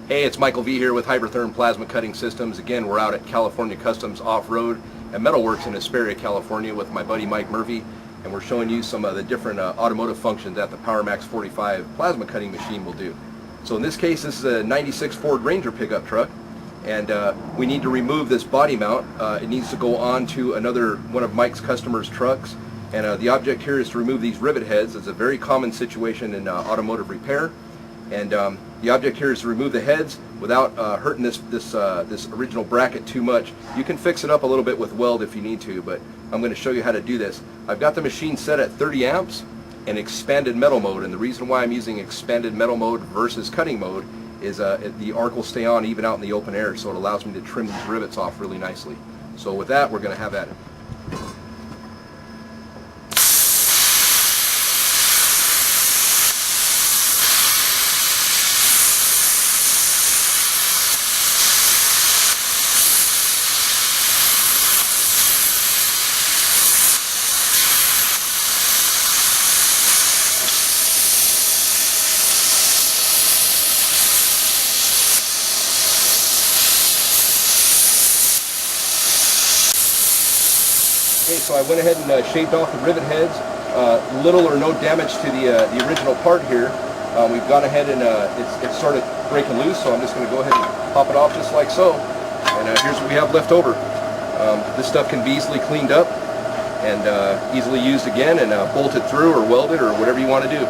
Hey, it's Michael V here with Hypertherm Plasma Cutting Systems. Again, we're out at California Customs Off-Road and Metalworks in Hesperia, California with my buddy Mike Murphy, and we're showing you some of the different automotive functions that the PowerMax 45 plasma cutting machine will do. So in this case, this is a 96 Ford Ranger pickup truck, and we need to remove this body mount. It needs to go on to another one of Mike's customers' trucks, and the object here is to remove these rivet heads. It's a very common situation in automotive repair. And the object here is to remove the heads without hurting this original bracket too much. You can fix it up a little bit with weld if you need to, but I'm going to show you how to do this. I've got the machine set at 30 amps and expanded metal mode, and the reason why I'm using expanded metal mode versus cutting mode is the arc will stay on even out in the open air, so it allows me to trim these rivets off really nicely. So with that, we're going to have at it. Okay, so I went ahead and shaved off the rivet heads. Little or no damage to the original part here. We've gone ahead and it's started breaking loose, so I'm just going to go ahead and pop it off just like so. And here's what we have left over. This stuff can be easily cleaned up and easily used again and bolted through or welded or whatever you want to do.